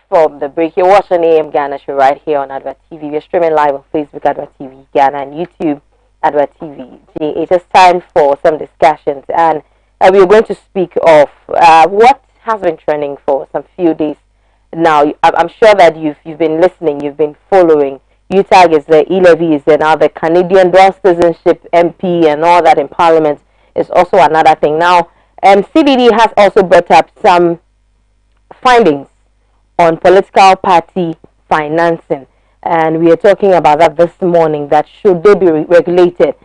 From the break. You're watching AM Ghana show right here on Advert TV. We're streaming live on Facebook, Advert TV Ghana, and YouTube, Advert TV. It is time for some discussions, and we're going to speak of what has been trending for some few days now. I'm sure that you've been listening, you've been following. UTAG is there, E-Levy is there now, the Canadian dual citizenship MP and all that in Parliament is also another thing. Now, CBD has also brought up some findings on political party financing, and we are talking about that this morning, that should they be regulated,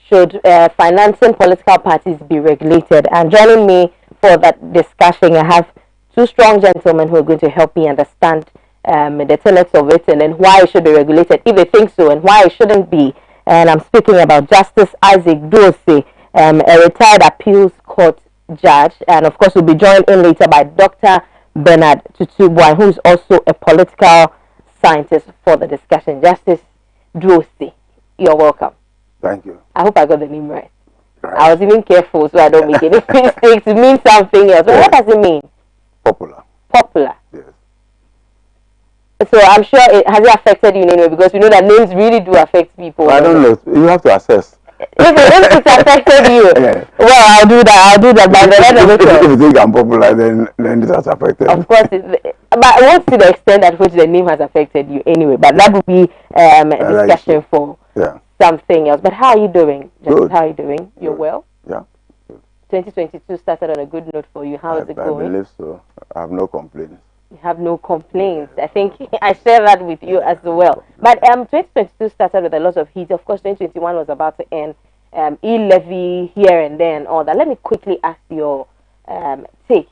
should financing political parties be regulated. And joining me for that discussion, I have two strong gentlemen who are going to help me understand the tenets of it, and then why it should be regulated if they think so, and why it shouldn't be. And I'm speaking about Justice Isaac Duosey, a retired appeals court judge, and of course we'll be joined in later by Dr. Bernard Tutubwan, who is also a political scientist, for the discussion. Justice Duosey, you're welcome. Thank you. I hope I got the name right. I was even careful so I don't make any mistakes. It means something else. But what does it mean? Popular. Popular. Yes. So I'm sure has it affected you in any way, because we know that names really do affect people. I don't know. You have to assess. If it's affected you, well, I'll do that by the end of it. If you think I'm popular, then it has affected. Of course, but I won't see the extent at which the name has affected you anyway. But that would be a discussion for something else. But how are you doing, Justice? How are you doing? You're well? Yeah. 2022 started on a good note for you. How is it going? I believe so. I have no complaints. You have no complaints. I think I share that with you as well. But 2022 started with a lot of heat. Of course, 2021 was about to end. E-Levy here and there and all that. Let me quickly ask your take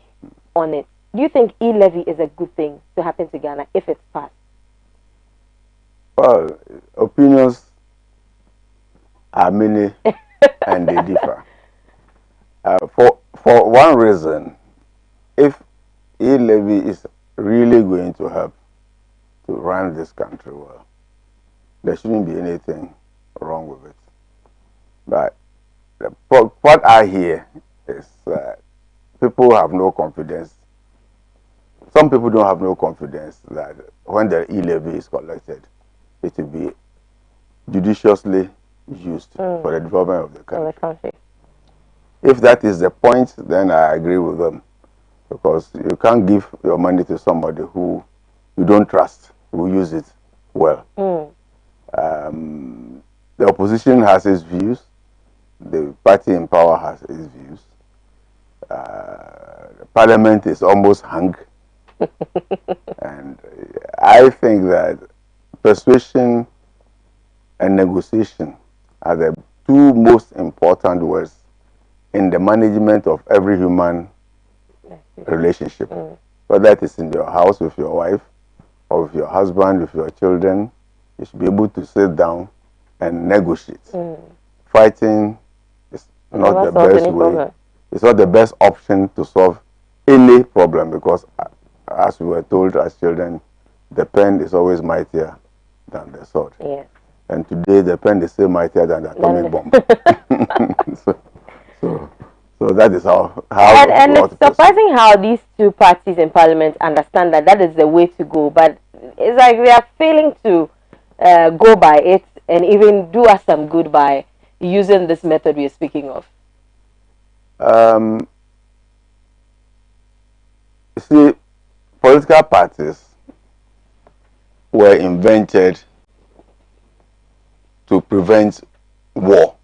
on it. Do you think E-Levy is a good thing to happen to Ghana if it's passed? Well, opinions are many and they differ. For one reason, if E-Levy is really going to help to run this country well, there shouldn't be anything wrong with it. But what I hear is that people have no confidence. Some people don't have no confidence that when the E-Levy is collected, it will be judiciously used for the development of the country. If that is the point, then I agree with them. Because you can't give your money to somebody who you don't trust, who use it well. The opposition has its views. The party in power has its views. The parliament is almost hung. And I think that persuasion and negotiation are the two most important words in the management of every human relationship. Whether it is in your house with your wife, or with your husband, with your children, you should be able to sit down and negotiate. Fighting is not the best way. It's not the best option to solve any problem, because as we were told as children, the pen is always mightier than the sword. Yes. And today the pen is still mightier than the atomic bomb. So that is how and it's surprising how these two parties in parliament understand that is the way to go, but it's like they are failing to go by it and even do us some good by using this method we are speaking of. You see, political parties were invented to prevent war.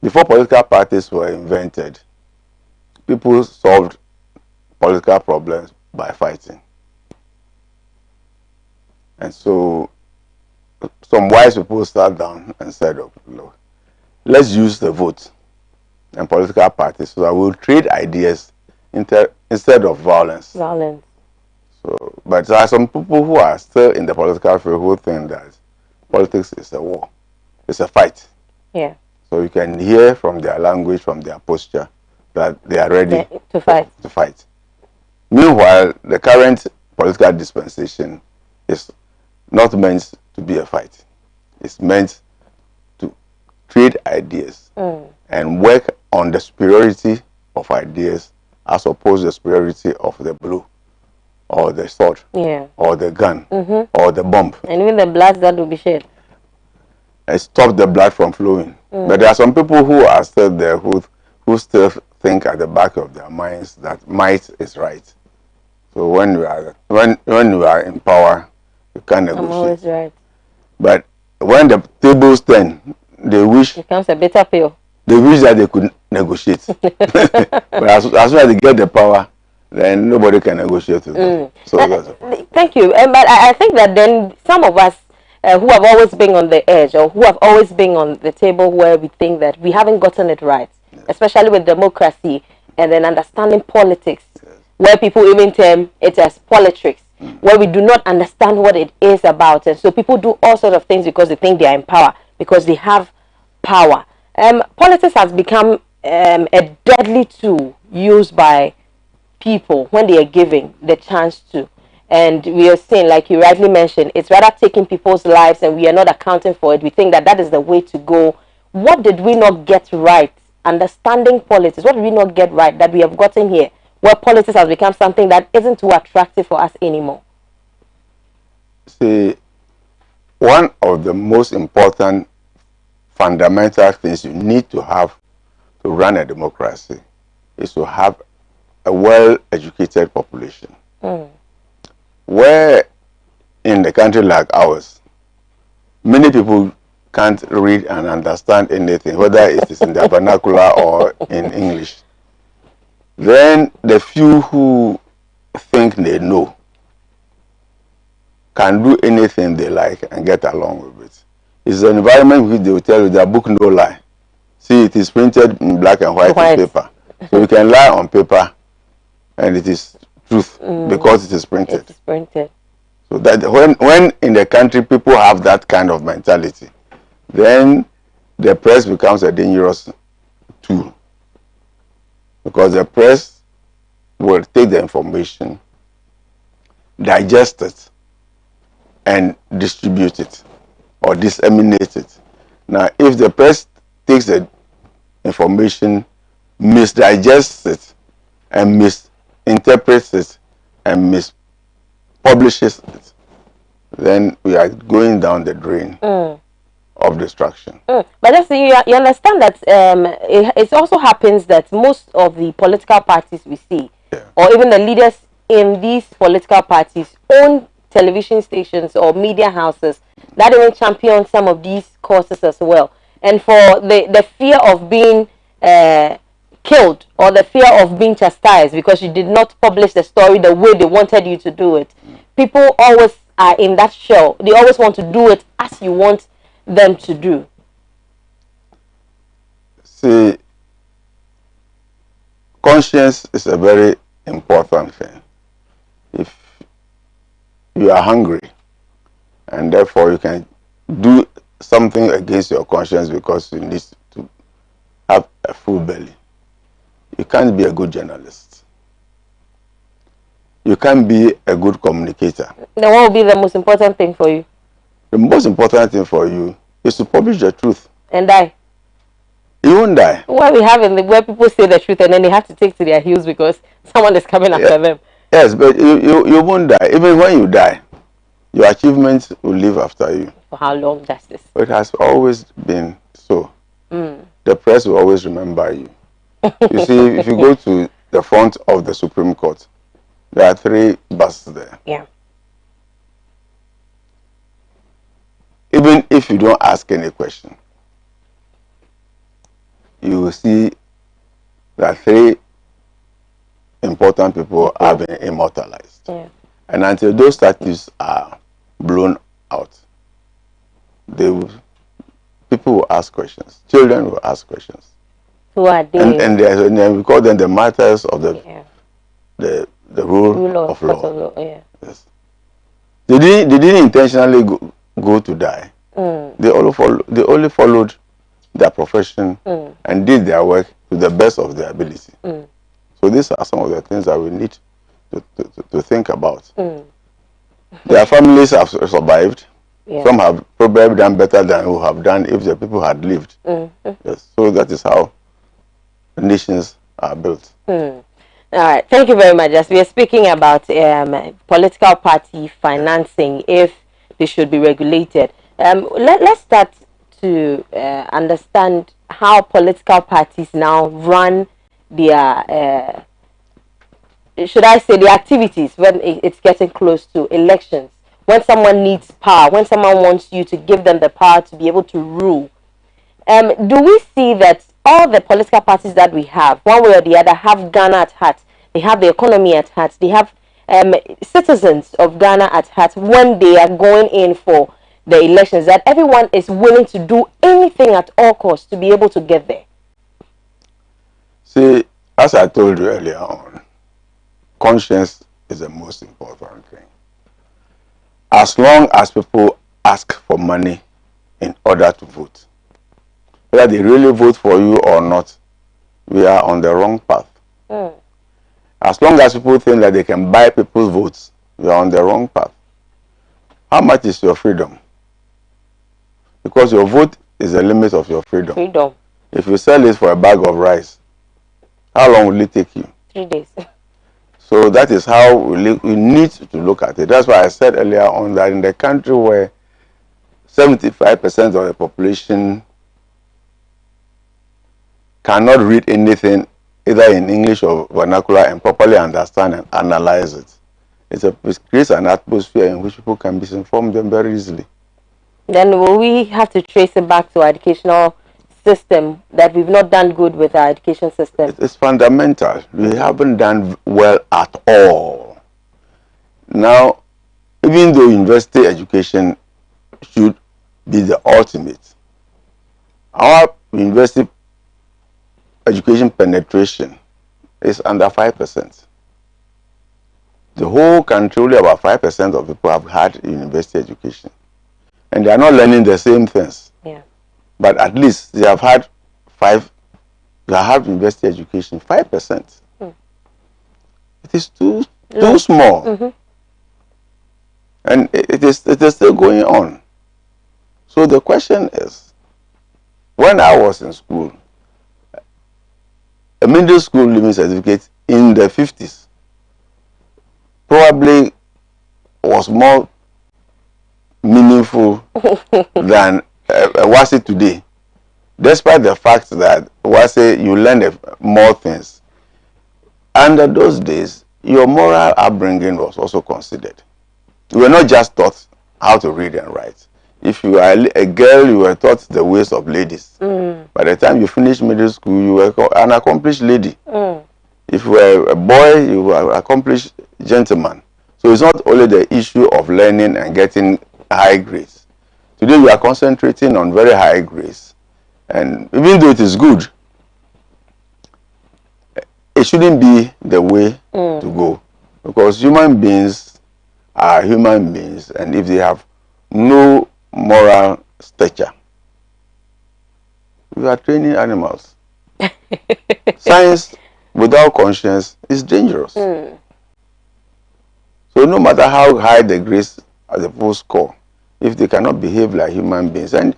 Before political parties were invented, people solved political problems by fighting. And so some wise people sat down and said, oh, look, let's use the vote and political parties so that we'll trade ideas instead of violence. So, but there are some people who are still in the political field who think that politics is a war. It's a fight. Yeah. So you can hear from their language, from their posture, that they are ready to fight. Meanwhile, the current political dispensation is not meant to be a fight. It's meant to trade ideas and work on the superiority of ideas as opposed to the superiority of the blue. or the sword, or the gun, or the bomb. And even the blood that will be shed. Stop the blood from flowing. But there are some people who are still there who still think at the back of their minds that might is right. So when you are in power, you can't negotiate. I'm always right. But when the tables turn, they wish it becomes a bitter pill. They wish that they could negotiate. But as soon as they get the power, then nobody can negotiate with them. So thank you. But I think that then some of us who have always been on the edge, or who have always been on the table where we think that we haven't gotten it right, especially with democracy and then understanding politics, where people even term it as politics, where we do not understand what it is about. And so people do all sorts of things because they think they are in power, because they have power. Politics has become a deadly tool used by people when they are given the chance to. And we are saying, like you rightly mentioned, it's rather taking people's lives and we are not accounting for it. We think that that is the way to go. What did we not get right? Understanding politics, what did we not get right that we have gotten here, where politics has become something that isn't too attractive for us anymore? See, one of the most important fundamental things you need to have to run a democracy is to have a well-educated population. Where in the country like ours, many people can't read and understand anything, whether it is in the vernacular or in English. Then the few who think they know can do anything they like and get along with it. It's an environment which they will tell you their book no lie. See, it is printed in black and white paper. So you can lie on paper and it is truth because it is printed. It is printed. So that when in the country people have that kind of mentality, then the press becomes a dangerous tool. Because the press will take the information, digest it, and distribute it or disseminate it. Now, if the press takes the information, misdigests it, and misinterprets it, and mispublishes it, then we are going down the drain of destruction. But just you understand that it also happens that most of the political parties we see, or even the leaders in these political parties, own television stations or media houses that even champion some of these causes as well. And for the fear of being killed, or the fear of being chastised because you did not publish the story the way they wanted you to do it, people always are in that shell. They always want to do it as you want them to do. See, conscience is a very important thing. If you are hungry and therefore you can do something against your conscience because you need to have a full belly, you can't be a good journalist. You can't be a good communicator. Then what will be the most important thing for you? The most important thing for you is to publish the truth. And die. You won't die. What we have in the where people say the truth and then they have to take to their heels because someone is coming after them. Yes, but you won't die. Even when you die, your achievements will live after you. For how long, Justice? It has always been so. The press will always remember you. You see, if you go to the front of the Supreme Court, there are 3 buses there. Yeah. Even if you don't ask any question, you will see that 3 important people have been immortalized. Yeah. And until those statues are blown out, people will ask questions. Children will ask questions. Who are they? And we call them the martyrs of the rule of law. Yes. They didn't intentionally go to die. They only followed their profession and did their work to the best of their ability. So these are some of the things that we need to think about. Their families have survived. Yeah. Some have probably done better than who have done if the people had lived. Yes. So that is how nations are built. All right, thank you very much. As we are speaking about political party financing, if they should be regulated, let's start to understand how political parties now run their, should I say, the activities when it's getting close to elections. When someone needs power, when someone wants you to give them the power to be able to rule, do we see that all the political parties that we have, one way or the other, have Ghana at heart? They have the economy at heart. They have citizens of Ghana at heart when they are going in for the elections, that everyone is willing to do anything at all costs to be able to get there. See, as I told you earlier on, conscience is the most important thing. As long as people ask for money in order to vote, whether they really vote for you or not, we are on the wrong path. As long as people think that they can buy people's votes, we are on the wrong path. How much is your freedom? Because your vote is the limit of your freedom. If you sell it for a bag of rice, how long will it take you? 3 days. So that is how we need to look at it. That's why I said earlier on that in the country where 75% of the population cannot read anything either in English or vernacular and properly understand and analyze it, it creates an atmosphere in which people can misinform them very easily. Then will we have to trace it back to our educational system, that we've not done good with our education system? It's fundamental. We haven't done well at all. Now, even though university education should be the ultimate, our university education penetration is under 5%. The whole country, only about 5% of people have had university education. And they are not learning the same things. Yeah. But at least they have had university education, 5%. It is too small. And it is still going on. So the question is, when I was in school, a middle school living certificate in the 50s probably was more meaningful than WASSCE today, despite the fact that WASSCE you learn more things. Under those days, your moral upbringing was also considered. You were not just taught how to read and write. If you are a girl, you were taught the ways of ladies. By the time you finished middle school, you were an accomplished lady. If you were a boy, you were an accomplished gentleman. So it's not only the issue of learning and getting high grades. Today we are concentrating on very high grades. And even though it is good, it shouldn't be the way to go. Because human beings are human beings, and if they have no moral stature, we are training animals. Science without conscience is dangerous. So no matter how high the grades the people score, if they cannot behave like human beings, and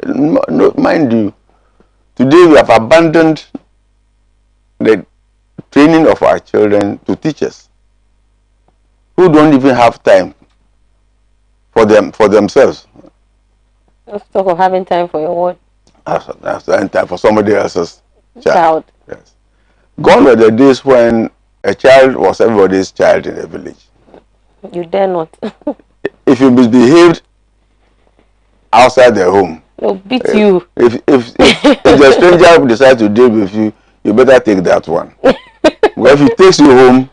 mind you, today we have abandoned the training of our children to teachers who don't even have time for themselves. Let's talk of having time for your what? Having time for somebody else's Child. Yes. Gone were the days when a child was everybody's child in the village. You dare not. If you misbehaved outside the home, they'll beat you. If the stranger decides to deal with you, you better take that one. But if he takes you home,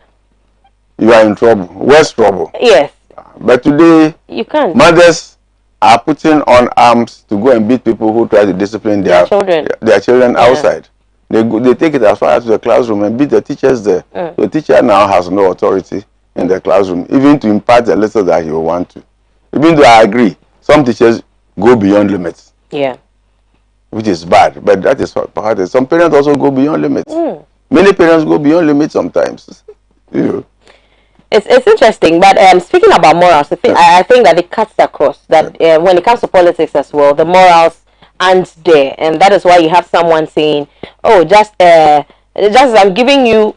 you are in trouble. Worse trouble. Yes. But today, you can't. Mothers are putting on arms to go and beat people who try to discipline their children outside. They take it as far as the classroom and beat the teachers there. The teacher now has no authority in the classroom, even to impart the lesson that he will want to. Even though I agree, some teachers go beyond limits. Yeah. Which is bad, but that is part of it. Some parents also go beyond limits. Many parents go beyond limits sometimes. You know. It's interesting, but speaking about morals, I think that it cuts across that when it comes to politics as well, the morals aren't there, and that is why you have someone saying, "Oh, just as I'm giving you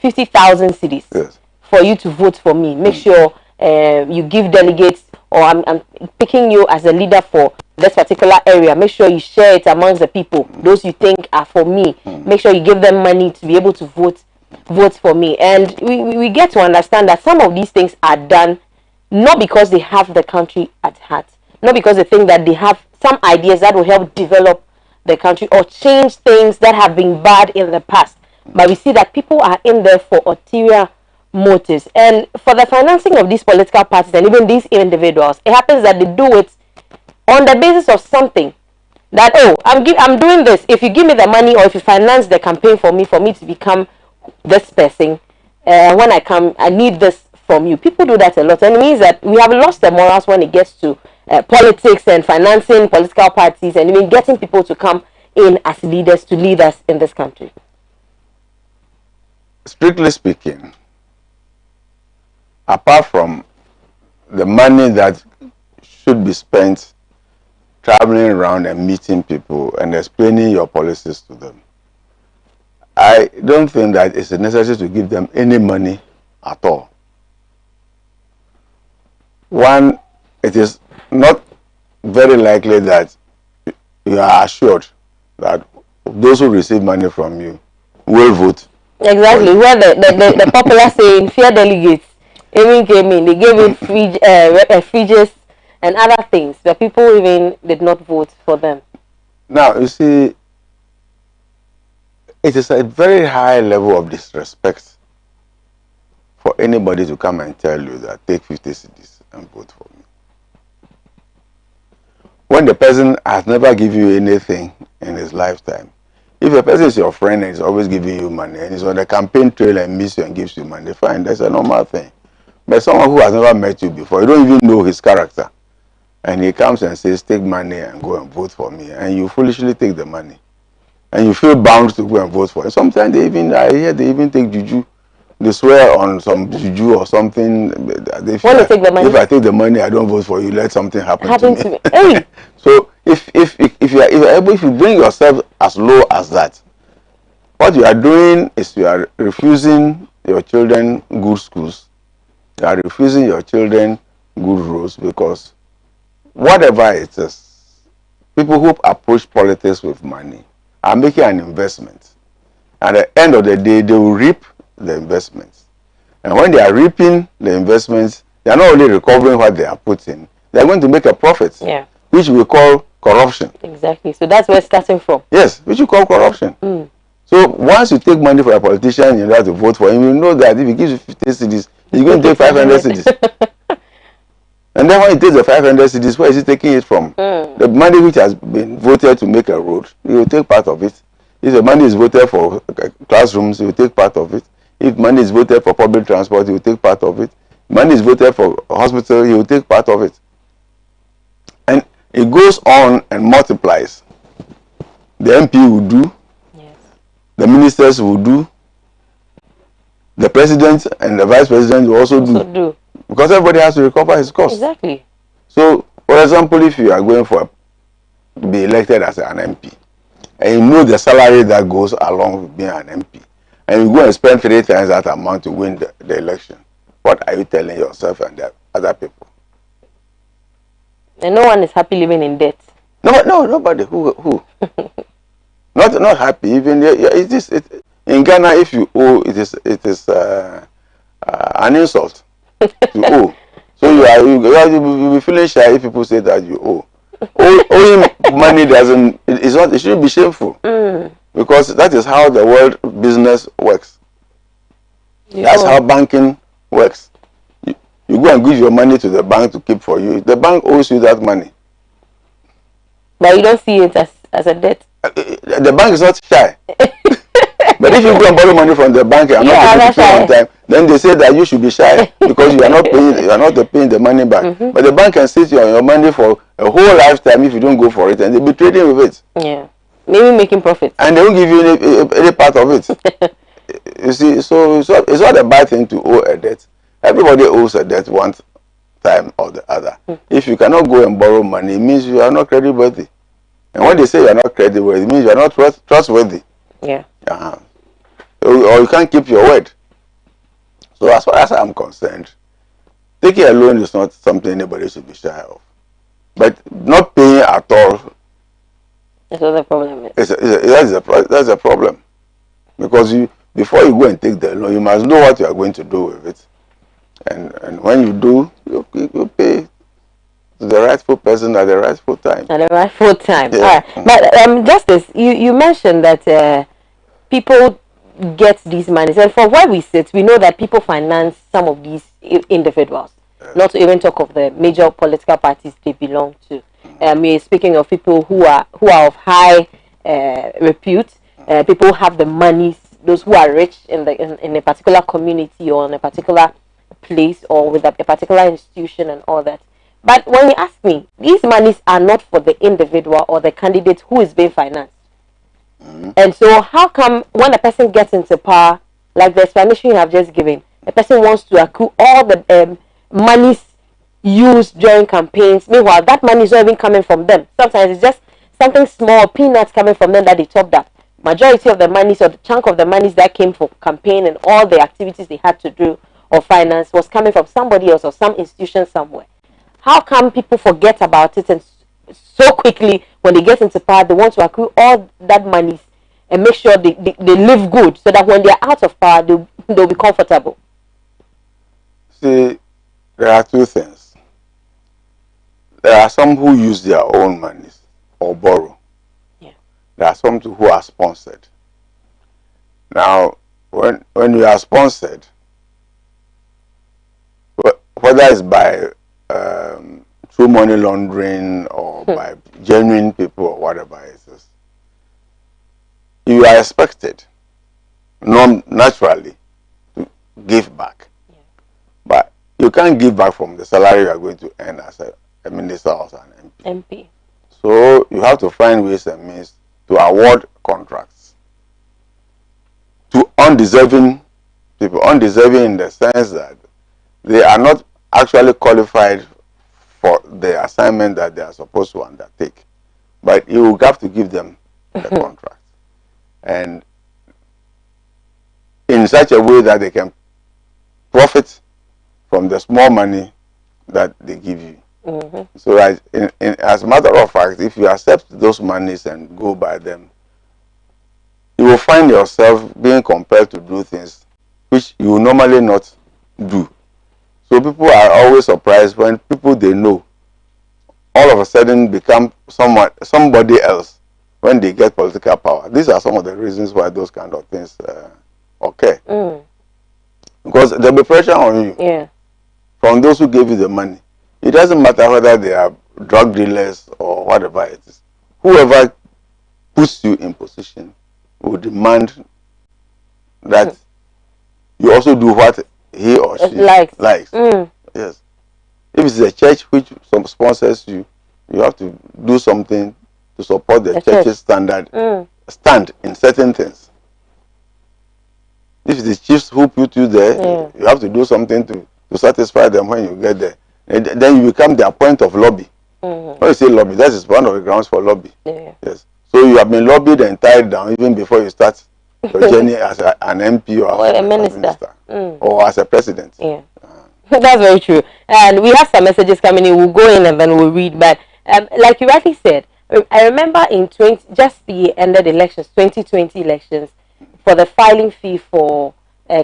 50,000 cedis Yes. for you to vote for me. Make sure you give delegates, or I'm picking you as a leader for this particular area. Make sure you share it amongst the people, those you think are for me. Make sure you give them money to be able to vote for me. And we get to understand that some of these things are done not because they have the country at heart, not because they think that they have some ideas that will help develop the country or change things that have been bad in the past, but we see that people are in there for ulterior motives. And for the financing of these political parties and even these individuals, it happens that they do it on the basis of something that, oh, I'm doing this. If you give me the money, or if you finance the campaign for me to become this person, when I come, I need this from you. People do that a lot, and it means that we have lost the morals when it gets to politics and financing political parties, and even getting people to come in as leaders to lead us in this country. Strictly speaking, apart from the money that should be spent traveling around and meeting people and explaining your policies to them, I don't think that it's necessary to give them any money at all. One, it is not very likely that you are assured that those who receive money from you will vote. Exactly. Where the popular saying, fear delegates, even came in, they gave it fridges and other things, but people even did not vote for them. Now, you see, it is a very high level of disrespect for anybody to come and tell you that take 50 cedis and vote for me, when the person has never given you anything in his lifetime. If a person is your friend and is always giving you money and is on the campaign trail and meets you and gives you money, fine, that's a normal thing. But someone who has never met you before, you don't even know his character, and he comes and says, take money and go and vote for me, and you foolishly take the money, and you feel bound to go and vote for him. Sometimes I hear they even take juju. They swear on some juju or something. They feel, when they take the money, if I take the money, I don't vote for you, let something happen to me. Hey. So if you bring yourself as low as that, what you are doing is you are refusing your children good schools. You are refusing your children good roads, because whatever it is, people who approach politics with money are making an investment. At the end of the day, they will reap the investments. And when they are reaping the investments, they are not only recovering what they are putting, they are going to make a profit, which we call corruption. Exactly. So that's where it's starting from. Yes, which you call corruption. So once you take money for a politician, you have to vote for him, you know that if he gives you 50 cedis, he's going to take 500 cedis. And then when he takes the 500 cedis, where is he taking it from? The money which has been voted to make a road, he will take part of it. If the money is voted for classrooms, he will take part of it. If money is voted for public transport, he will take part of it. Money is voted for hospital, he will take part of it. And it goes on and multiplies. The MP will do, the ministers will do, the president and the vice president will also do. Because everybody has to recover his costs. Exactly. So, for example, if you are going to be elected as an MP, and you know the salary that goes along with being an MP, and you go and spend 3 times that amount to win the election, what are you telling yourself and the other people? And no one is happy living in debt. No, nobody. Who? not happy. Even in Ghana, if you owe, it is an insult to owe. So you'll be feeling shy if people say that you owe. Owing money it shouldn't be shameful, because that is how the world business works. That's how banking works. You go and give your money to the bank to keep for you. The bank owes you that money, but you don't see it as a debt. The bank is not shy. But if you go and borrow money from the bank and not pay on time, then they say that you should be shy because you are not paying the money back. But the bank can sit on your money for a whole lifetime if you don't go for it, and they'll be trading with it. Yeah, maybe making profit. And they won't give you any part of it. You see, so it's not a bad thing to owe a debt. Everybody owes a debt one time or the other. If you cannot go and borrow money, it means you are not creditworthy. And when they say you are not creditworthy, it means you are not trustworthy. Yeah. Or you can't keep your word. So as far as I'm concerned, taking a loan is not something anybody should be shy of. But not paying at all, That's what the problem is. that's a problem. Because before you go and take the loan, you must know what you are going to do with it. And when you do, you pay to the rightful person at the rightful time. At the rightful time. Yeah. All right. But Justice, you mentioned that people get these monies, and from where we sit, we know that people finance some of these individuals. Yes. Not to even talk of the major political parties they belong to. We're speaking of people who are of high repute. People who have the monies. Those who are rich in a particular community or in a particular place or with a particular institution and all that. But when you ask me, these monies are not for the individual or the candidate who is being financed. And so how come when a person gets into power, like the explanation you have just given, a person wants to accrue all the monies used during campaigns. Meanwhile, that money is not even coming from them. Sometimes it's just something small, peanuts coming from them that they topped up. Majority of the monies or the chunk of the monies that came for campaign and all the activities they had to do or finance was coming from somebody else or some institution somewhere. How come people forget about it and so quickly when they get into power they want to accrue all that monies and make sure they live good so that when they're out of power they'll be comfortable? See, there are two things. There are some who use their own monies or borrow. Yeah. There are some who are sponsored. Now, when you are sponsored, whether it's by through money laundering or by genuine people or whatever it is, you are expected, naturally, to give back. Yeah. But you can't give back from the salary you are going to earn as a minister or an MP. So you have to find ways and means to award contracts to undeserving people, undeserving in the sense that they are not actually qualified for the assignment that they are supposed to undertake. But you have to give them the contract. And in such a way that they can profit from the small money that they give you. So as a matter of fact, if you accept those monies and go by them, you will find yourself being compelled to do things which you will normally not do. So people are always surprised when people they know all of a sudden become somebody else when they get political power. These are some of the reasons why those kind of things occur. Because there will be pressure on you from those who gave you the money. It doesn't matter whether they are drug dealers or whatever it is. Whoever puts you in position will demand that you also do what he or she likes. Yes. If it's a church which sponsors you, you have to do something to support the church's stand in certain things. If it's the chiefs who put you there, you have to do something to satisfy them when you get there. And then you become their point of lobby. When you say lobby, that is one of the grounds for lobby. Yes. So you have been lobbied and tied down even before you start your journey as an MP or as a minister or as a president. That's very true. And we have some messages coming in. We'll go in and then we'll read. But like you rightly said, I remember in just the ended elections, 2020 elections, for the filing fee for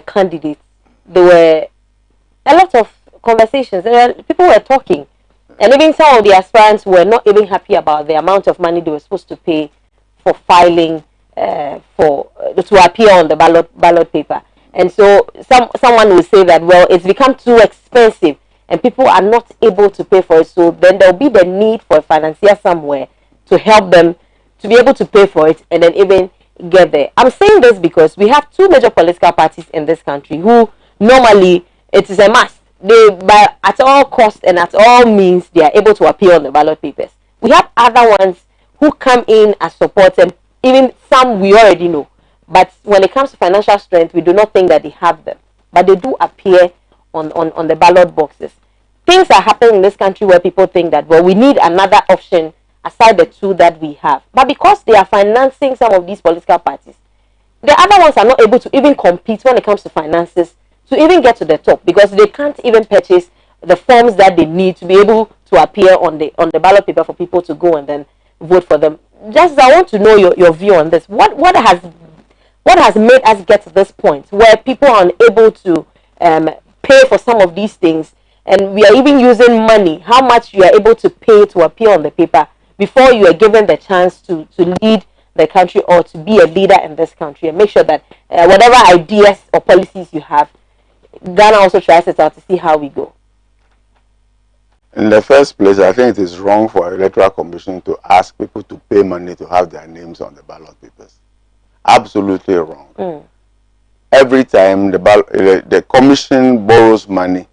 candidates, there were a lot of conversations. People were talking, and even some of the aspirants were not even happy about the amount of money they were supposed to pay for filing to appear on the ballot paper. And so someone will say that, well, it's become too expensive and people are not able to pay for it. So then there'll be the need for a financier somewhere to help them to be able to pay for it and then even get there. I'm saying this because we have two major political parties in this country who normally it is a must. At all costs and at all means, they are able to appear on the ballot papers. We have other ones who come in as support, and even some we already know. But when it comes to financial strength, we do not think that they have them. But they do appear on the ballot boxes. Things are happening in this country where people think that, well, we need another option aside the two that we have. But because they are financing some of these political parties, the other ones are not able to even compete when it comes to finances to even get to the top, because they can't even purchase the forms that they need to be able to appear on the ballot paper for people to go and then vote for them. Just, I want to know your view on this. What has made us get to this point where people are unable to pay for some of these things, and we are even using money, how much you are able to pay to appear on the paper before you are given the chance to lead the country or to be a leader in this country, and make sure that whatever ideas or policies you have, Ghana also tries it out to see how we go. In the first place, I think it is wrong for Electoral Commission to ask people to pay money to have their names on the ballot papers. Absolutely wrong. Every time the commission borrows money,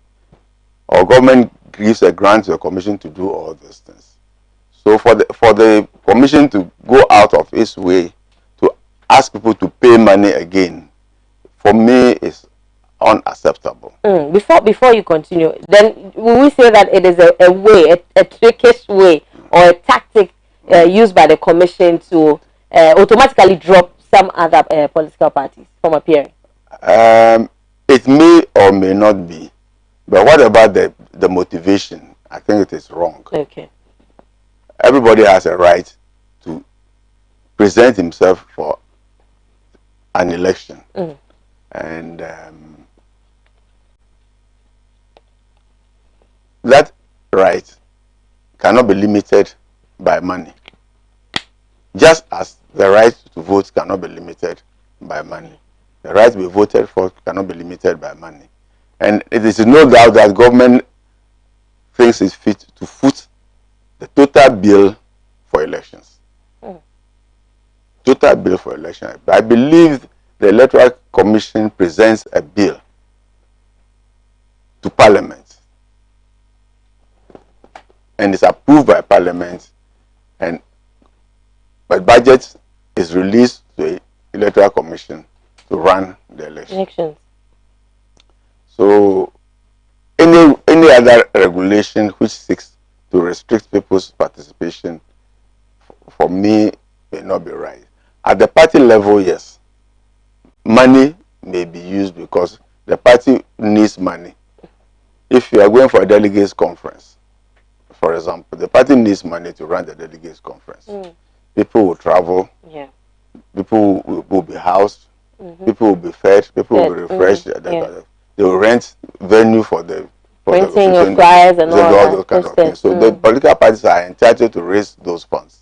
or government gives a grant to the commission to do all these things. So for the commission to go out of its way to ask people to pay money again, for me, is unacceptable. Before you continue, then will we say that it is a way, a trickish way, or a tactic used by the commission to automatically drop some other political parties from appearing? It may or may not be, but what about the motivation? I think it is wrong. Okay. Everybody has a right to present himself for an election, and that right cannot be limited by money, just as the right to vote cannot be limited by money. The right to be voted for cannot be limited by money. And it is no doubt that government thinks it's fit to foot the total bill for elections. Total bill for election. I believe the Electoral Commission presents a bill to Parliament, and is approved by Parliament, and but budget is released to the Electoral Commission to run the elections. So any other regulation which seeks to restrict people's participation, for me, may not be right. At the party level, yes, money may be used because the party needs money. If you are going for a delegates conference, for example, the party needs money to run the delegates conference. People will travel. Yeah. People will be housed. People will be fed. People will be refreshed. They will rent venue for the renting of flyers and all those kind of things. So the political parties are entitled to raise those funds.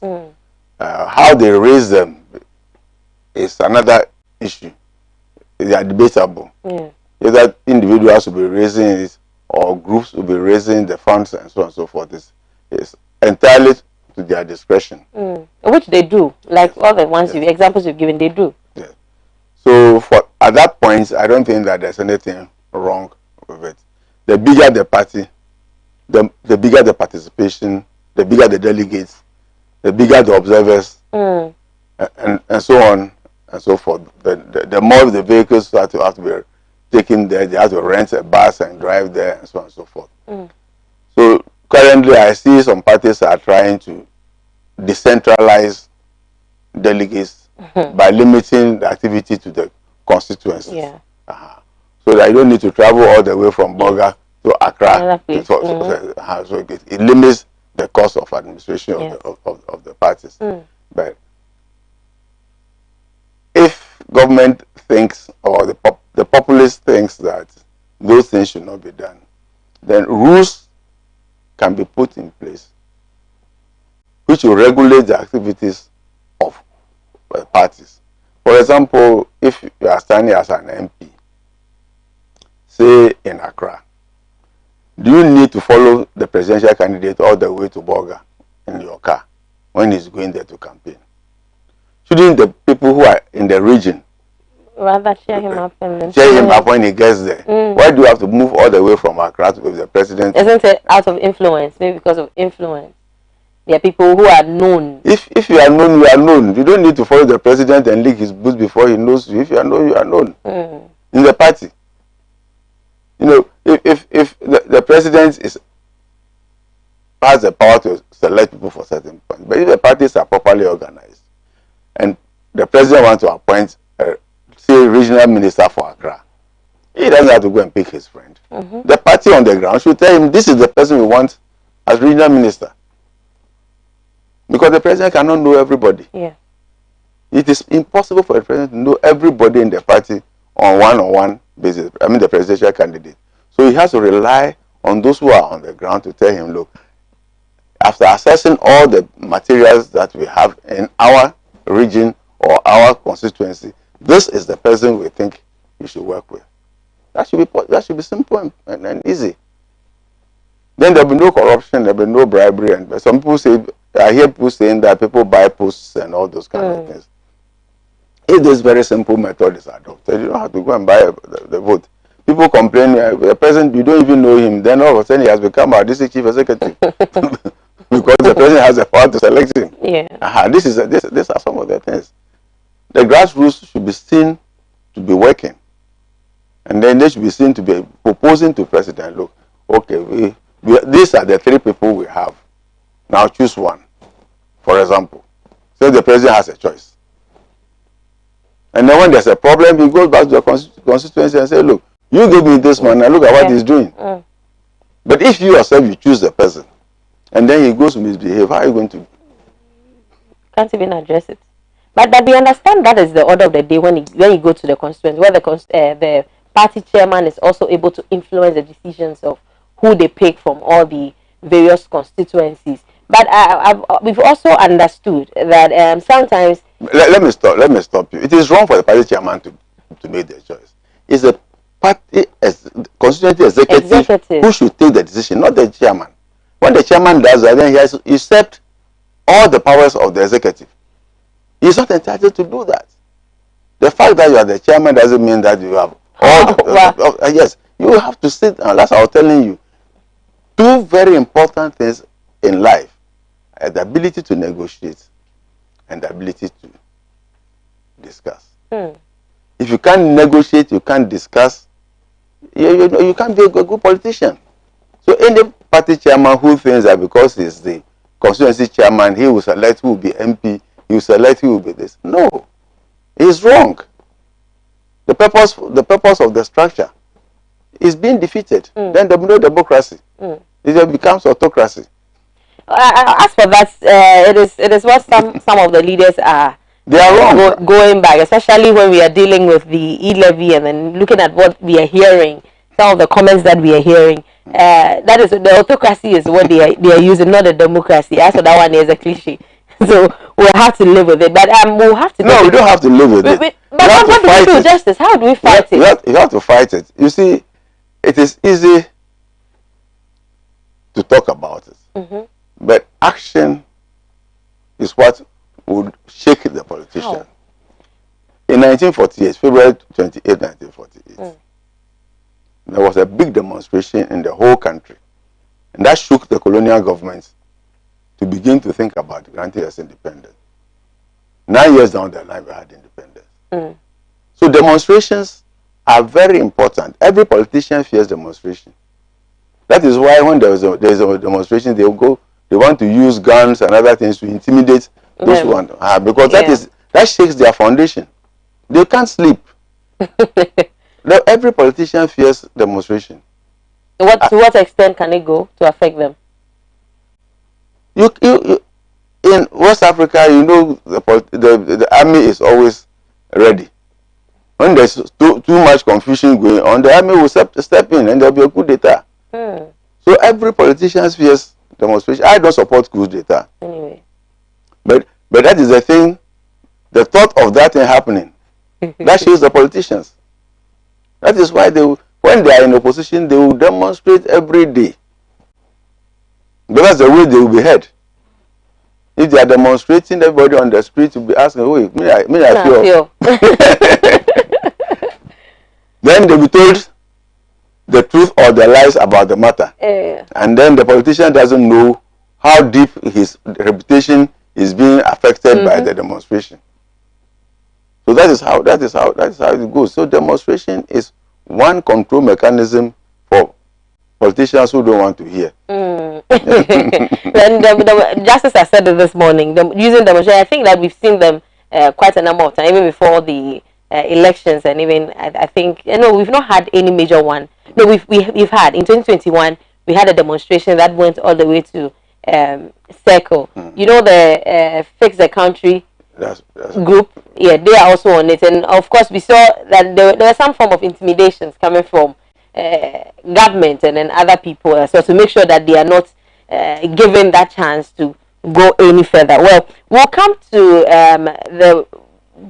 How they raise them is another issue. They are debatable. Either individuals will be raising it, or groups will be raising the funds, and so on and so forth. Is entirely to their discretion. Which they do, like all the ones examples you've given, they do. Yeah. So at that point, I don't think that there's anything wrong with it. The bigger the party, the bigger the participation, the bigger the delegates, the bigger the observers, and so on and so forth. The more the vehicles have to be taken there, they have to rent a bus and drive there, and so on and so forth. So currently, I see some parties are trying to decentralize delegates by limiting the activity to the constituencies. Yeah. So that you don't need to travel all the way from Boga to Accra. So it limits the cost of administration of the parties. But if government thinks, or the populace thinks that those things should not be done, then rules can be put in place which will regulate the activities of parties. For example, if you are standing as an MP, say in Accra, do you need to follow the presidential candidate all the way to Boga in your car when he's going there to campaign? Shouldn't the people who are in the region rather cheer him up and then cheer him up when he gets there? Why do you have to move all the way from Accra to the president? Isn't it out of influence? Maybe because of influence. There are people who are known. If you are known, you are known. You don't need to follow the president and lick his boots before he knows you. If you are known, you are known. In the party. You know, if the president has the power to select people for certain points, but if the parties are properly organized, and the president wants to appoint a, say, regional minister for Accra, He doesn't have to go and pick his friend. The party on the ground should tell him, this is the person we want as regional minister. Because the president cannot know everybody. Yeah. It is impossible for the president to know everybody in the party on one-on-one basis. I mean, the presidential candidate. So he has to rely on those who are on the ground to tell him, look, after assessing all the materials that we have in our region or our constituency, this is the person we think you should work with. That should be simple and easy. Then there will be no corruption, there will be no bribery. And some people say, I hear people saying that people buy posts and all those kind of things. If this very simple method is adopted, you don't have to go and buy the vote. People complain, the president, you don't even know him, then all of a sudden he has become our district chief executive. Because the president has the power to select him. Yeah. These are some of the things. The grassroots should be seen to be working. And then they should be seen to be proposing to president, look, okay, these are the three people we have. Now choose one. For example, say the president has a choice. And then when there's a problem, he goes back to the constituency and say, look, you give me this man and look at what he's doing. But if you yourself, you choose the person, and then he goes to misbehave, how are you going to? Can't even address it. But we understand that is the order of the day when you go to the constituency, where the party chairman is also able to influence the decisions of who they pick from all the various constituencies. But we've also understood that sometimes... Let me stop you. It is wrong for the party chairman to make their choice. It's the party constituency executive who should take the decision, not the chairman. When the chairman does that, then he has usurped all the powers of the executive. He's not entitled to do that. The fact that you are the chairman doesn't mean that you have all yes, you have to sit, and that's what I was telling you. Two very important things in life: the ability to negotiate and the ability to discuss. If you can't negotiate, you can't discuss, you can't be a good politician. So any party chairman who thinks that because he's the constituency chairman, he will select who will be MP, he will select who will be this. No, he's wrong. The purpose of the structure is being defeated. Then there will be no democracy. It becomes autocracy. As for that, it is what some of the leaders are. They are wrong. Going back, especially when we are dealing with the e-levy and then looking at what we are hearing, some of the comments that we are hearing. That is, the autocracy is what they are using, not the democracy. As for that one is a cliche. So we'll have to live with it. But we'll have to. No, we don't have to live with it. But how do we do justice? How do we fight it? You have to fight it. You see, it is easy to talk about it, but action is what would shake the politician. How? In 1948, February 28, 1948, there was a big demonstration in the whole country, and that shook the colonial government to begin to think about granting us independence. 9 years down the line, we had independence. So demonstrations are very important. Every politician fears demonstration. That is why when there is a demonstration, they want to use guns and other things to intimidate those who want to, because that shakes their foundation. They can't sleep. Every politician fears demonstration. To what extent can it go to affect them? You in West Africa, you know, the army is always ready. When there's too much confusion going on, the army will step in and there will be a coup d'etat. So every politician fears demonstration. I don't support coup d'etat. Anyway. But that is the thing, the thought of that thing happening, that shows the politicians. That is why when they are in opposition, they will demonstrate every day. Because that's the way they will be heard. If they are demonstrating, everybody on the street will be asking, "Oh, I feel." Then they will be told the truth or the lies about the matter. And then the politician doesn't know how deep his reputation is being affected by the demonstration. So that is how it goes. So demonstration is one control mechanism for politicians who don't want to hear. Then just as I said this morning, using demonstration, I think that we've seen them quite a number of times, even before the elections, and even I think no, we've not had any major one. No, we've had in 2021 we had a demonstration that went all the way to Circle. You know the Fix the Country That's group. Yeah, they are also on it, and of course we saw that there was some form of intimidations coming from government and then other people, so to make sure that they are not given that chance to go any further. Well, we'll come to the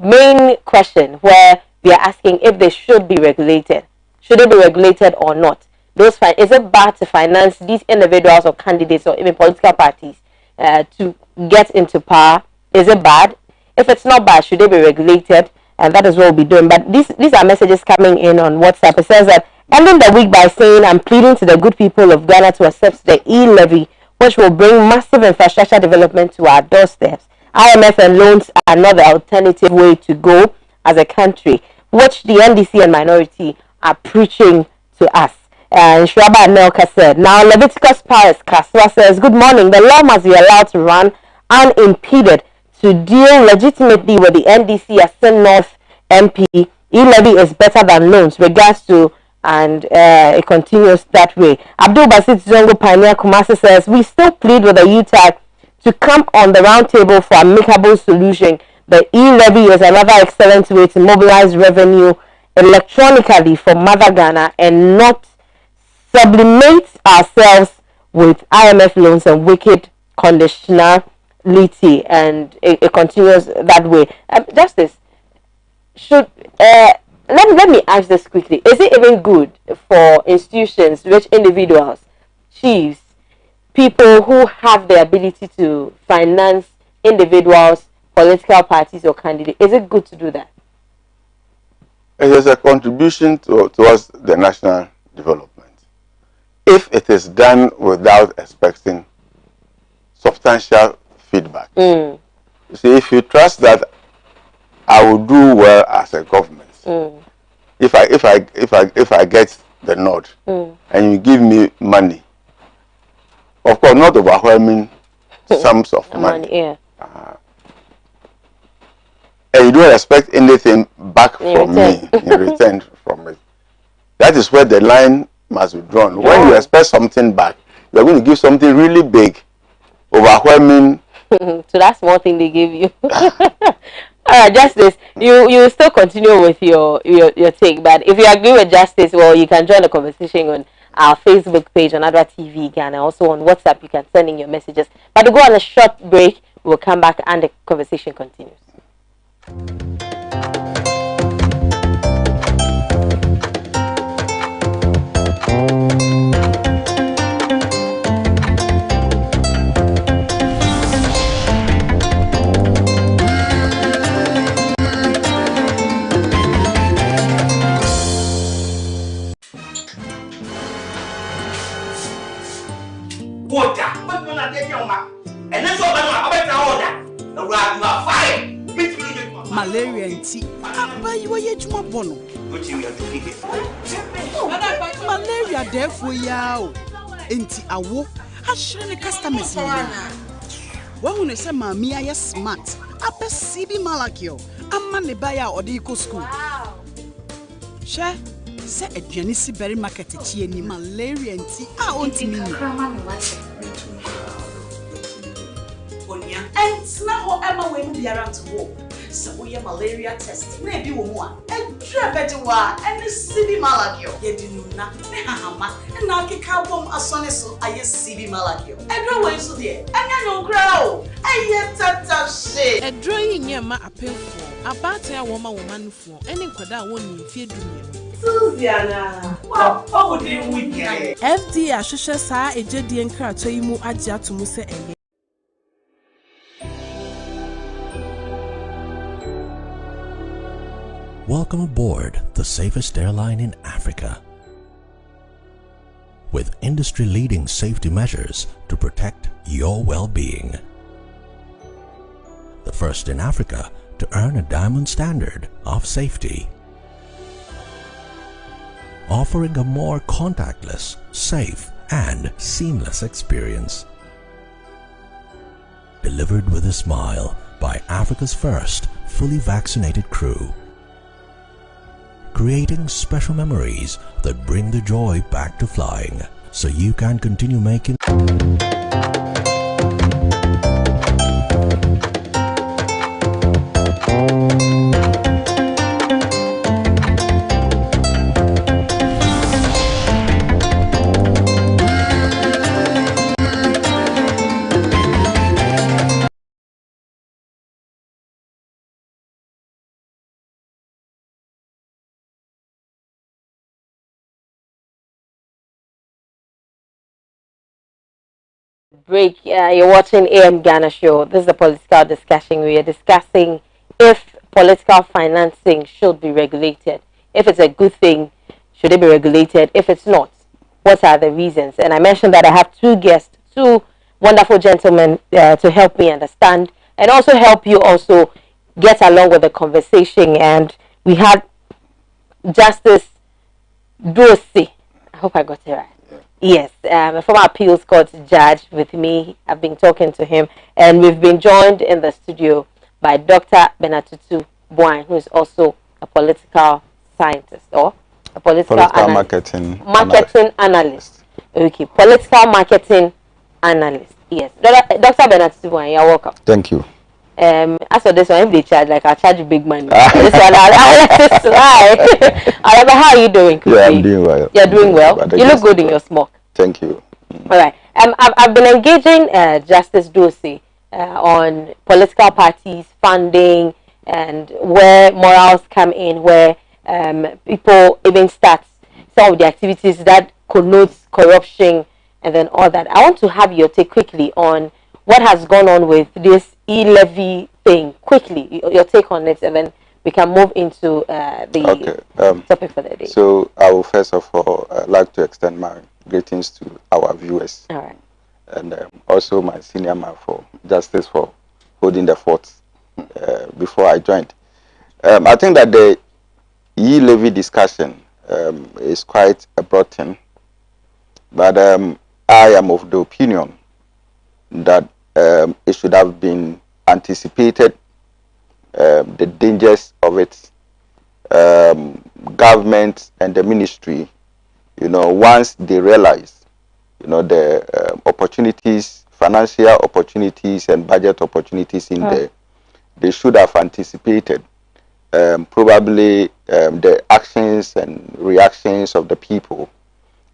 main question where we are asking if they should be regulated. Should they be regulated or not? Is it bad to finance these individuals or candidates or even political parties to get into power? Is it bad? If it's not bad, should they be regulated? And that is what we'll be doing. But these are messages coming in on WhatsApp. It says that ending the week by saying, I'm pleading to the good people of Ghana to accept the e-levy, which will bring massive infrastructure development to our doorsteps. IMF and loans are not the alternative way to go as a country, which the NDC and minority are preaching to us. And Shraba Nelka said, now Leviticus Paris Kaswa says, good morning. The law must be allowed to run unimpeded to deal legitimately with the NDC as North MP. E-levy is better than loans, regards to, and it continues that way. Abdul Basit Zongo Pioneer Kumasi says, we still plead with the UTAG to come on the round table for amicable solution. The e-levy is another excellent way to mobilize revenue electronically for Mother Ghana and not sublimate ourselves with IMF loans and wicked conditionality. And it continues that way. Justice, should let me ask this quickly. Is it even good for institutions, rich individuals, chiefs, people who have the ability to finance individuals, political parties or candidates, is it good to do that? It is a contribution towards the national development. If it is done without expecting substantial feedback. You see, if you trust that I will do well as a government, if I get the nod and you give me money, of course not overwhelming sums of money, yeah. And you don't expect anything back from me in return from it. That is where the line must be drawn. When you expect something back, you are going to give something really big, overwhelming. So that small thing they give you. Alright, Justice, you still continue with your take, but if you agree with Justice, well, you can join the conversation on our Facebook page on Adwa TV Ghana, also on WhatsApp. You can send in your messages. But to go on a short break, we'll come back and the conversation continues. Malaria anti abayiwa yejuma bono malaria therefore yawo enti awo ahire ne customers ya wahu ne se maami aye smart apa CB Malakio amma ne ba ya odi ko school she se aduane si berry market chi ni malaria anti a ontimi ni onia ent na ho ema we mu biara to wo. So we have malaria test. Maybe we want a better one and the CB Malakio. Ye do not hama and now kick out bomb as soon as I CB Malakio. And no way so there. And I don't grow. I yet tata shit. A drawing your ma appeal for about a woman for any quada won't in fear. Susiana, what would you with FD Ashusha sa a jedi and crato you mu adia to Musa and Welcome aboard the safest airline in Africa. With industry-leading safety measures to protect your well-being. The first in Africa to earn a diamond standard of safety. Offering a more contactless, safe, and seamless experience. Delivered with a smile by Africa's first fully vaccinated crew. creating special memories that bring the joy back to flying, so you can continue making break. You're watching AM Ghana Show. This is a political discussion. We are discussing if political financing should be regulated. If it's a good thing, should it be regulated? If it's not, what are the reasons? And I mentioned that I have two guests, two wonderful gentlemen to help me understand and also help you also get along with the conversation. And we had Justice Dorsey. I hope I got it right. Yes, a former appeals court judge with me. I've been talking to him, and we've been joined in the studio by Dr. Benatutu Boyne, who is also a political scientist or a political marketing analyst. Okay, political marketing analyst. Yes, Dr. Benatutu Boyne, you're welcome. Thank you. As for this one, if they charge, like I charge big money. This one, I'll let it slide. However, how are you doing? Yeah, I'm doing well. You're doing well. You look good in your smock. Thank you. All right. I've been engaging Justice Dorsey on political parties, funding, and where morals come in, where people even start some of the activities that connotes corruption, and then all that. I want to have your take quickly on what has gone on with this e-levy thing. Quickly, your take on it, and then we can move into the topic for the day. So I will first of all like to extend my greetings to our viewers. All right. And also my senior man for Justice for holding the fort before I joined. I think that the e-levy discussion is quite a broad thing, but I am of the opinion that it should have been anticipated, the dangers of it. Government and the ministry, once they realize, the opportunities, financial opportunities and budget opportunities in there, they should have anticipated probably the actions and reactions of the people,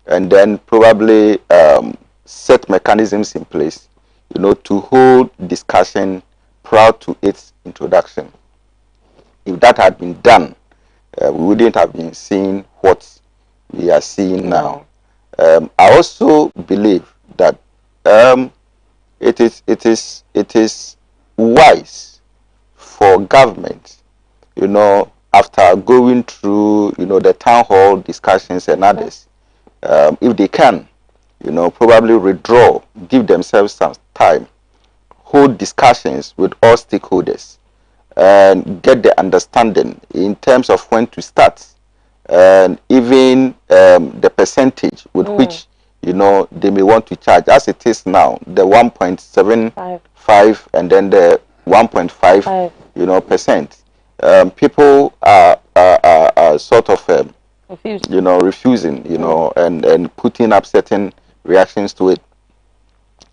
and then probably set mechanisms in place, to hold discussion prior to its introduction. If that had been done, we wouldn't have been seeing what we are seeing now. I also believe that it is wise for government, after going through, the town hall discussions and others, if they can, probably withdraw, give themselves some time, hold discussions with all stakeholders, and get the understanding in terms of when to start, and even the percentage with which they may want to charge. As it is now, the 1.75 and then the 1.5 percent. People are sort of refusing, and putting up certain reactions to it,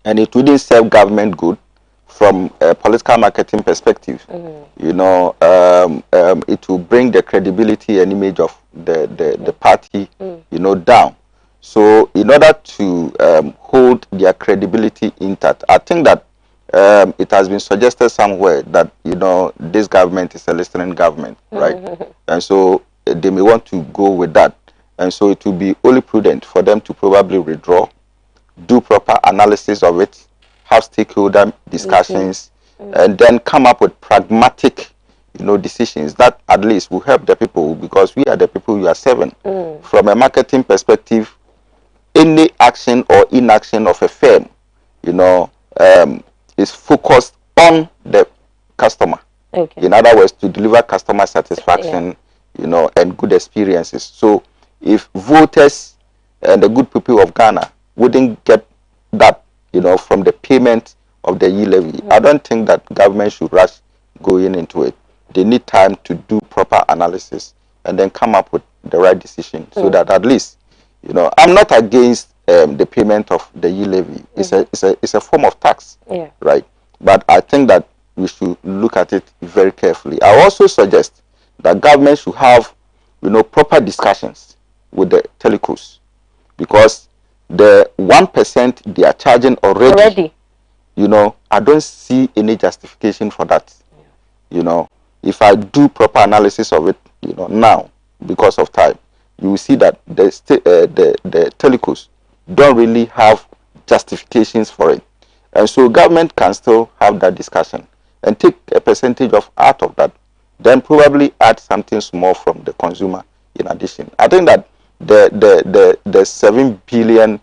and it wouldn't serve government good from a political marketing perspective. It will bring the credibility and image of the party, down. So in order to hold their credibility intact, I think that it has been suggested somewhere that this government is a listening government, right? And so they may want to go with that, and so it will be only prudent for them to probably withdraw, do proper analysis of it, have stakeholder discussions, and then come up with pragmatic, decisions that at least will help the people, because we are the people you are serving. From a marketing perspective, any action or inaction of a firm, is focused on the customer. In other words, to deliver customer satisfaction, and good experiences. So if voters and the good people of Ghana wouldn't get that, from the payment of the e-levy, I don't think that government should rush going into it. They need time to do proper analysis and then come up with the right decision, so that at least, I'm not against the payment of the e-levy. It's a form of tax, right? But I think that we should look at it very carefully. I also suggest that government should have, proper discussions with the telecos, because the 1% they are charging already, I don't see any justification for that. If I do proper analysis of it, now, because of time, you will see that the telecos don't really have justifications for it. And so government can still have that discussion and take a percentage out of that, then probably add something small from the consumer in addition. I think that the 7 billion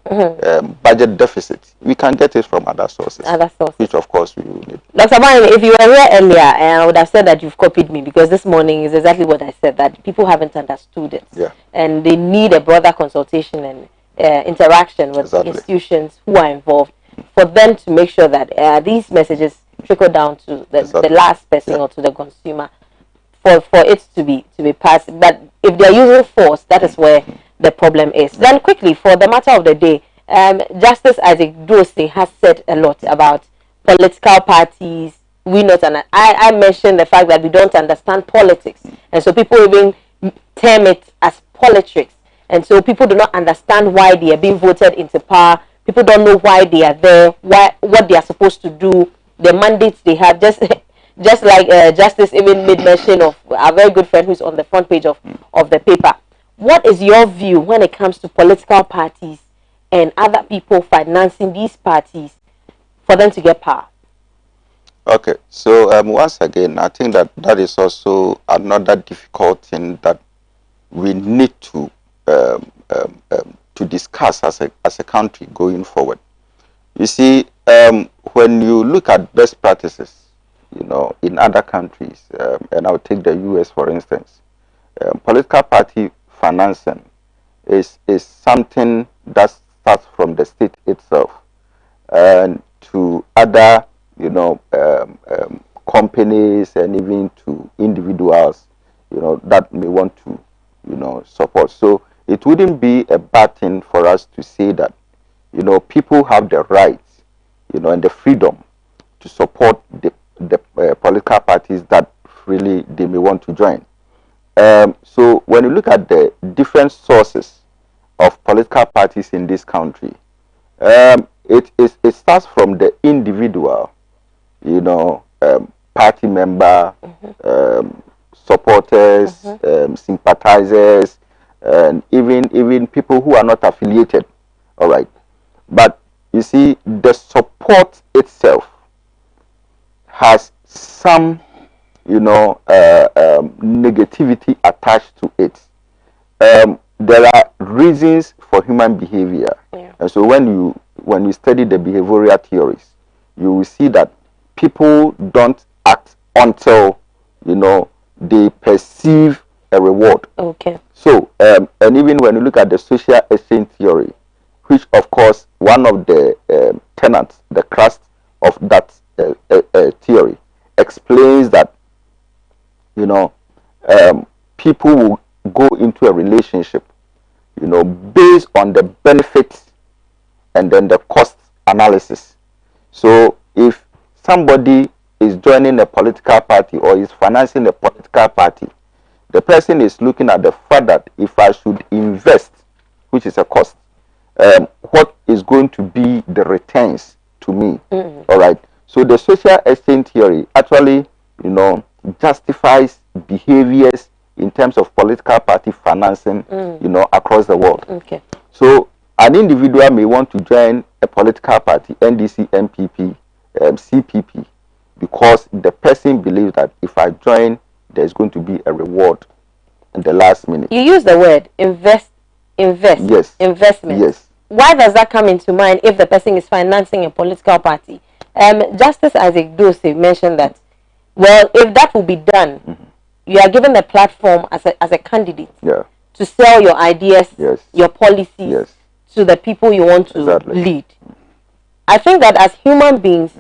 budget deficit, we can get it from other sources, which of course we will need. Dr. Bain, if you were here earlier, I would have said that you've copied me, because this morning is exactly what I said, that people haven't understood it. Yeah. And they need a broader consultation and interaction with institutions who are involved, for them to make sure that these messages trickle down to the last person or to the consumer, for it to be passed. But if they are using force, that is where the problem is. Then quickly, for the matter of the day, Justice Isaac Duose has said a lot about political parties. I mentioned the fact that we don't understand politics, and so people even term it as politics, and so people do not understand why they are being voted into power. People don't know why they are there, what they are supposed to do, the mandates they have. Just like Justice even made mention of our very good friend who's on the front page of the paper. What is your view when it comes to political parties and other people financing these parties for them to get power? Okay, so once again, I think that is also another difficult thing that we need to discuss as a country going forward. You see, when you look at best practices, in other countries, and I'll take the US for instance, political party financing is something that starts from the state itself and to other, companies and even to individuals, that may want to, support. So it wouldn't be a bad thing for us to say that, people have the rights, and the freedom to support the political parties that really they may want to join. So when you look at the different sources of political parties in this country, it starts from the individual, party member, supporters, sympathizers, and even people who are not affiliated. All right, but you see, the support itself has some, negativity attached to it. There are reasons for human behavior, and so when you study the behavioral theories, you will see that people don't act until they perceive a reward. Okay. So and even when you look at the social exchange theory, which of course one of the tenets, the crust of that theory, explains that people will go into a relationship based on the benefits and then the cost analysis. So if somebody is joining a political party or is financing a political party, the person is looking at the fact that if I should invest, which is a cost, what is going to be the returns to me? All right. So the social exchange theory actually, justifies behaviors in terms of political party financing, across the world. Okay. So an individual may want to join a political party, NDC, MPP, CPP, because the person believes that if I join, there's going to be a reward in the last minute. You use the word invest. Yes. Investment. Yes. Why does that come into mind if the person is financing a political party? Justice Isaac Duose mentioned that, well, if that will be done, you are given a platform as a candidate to sell your ideas, your policies to the people you want to lead. I think that as human beings,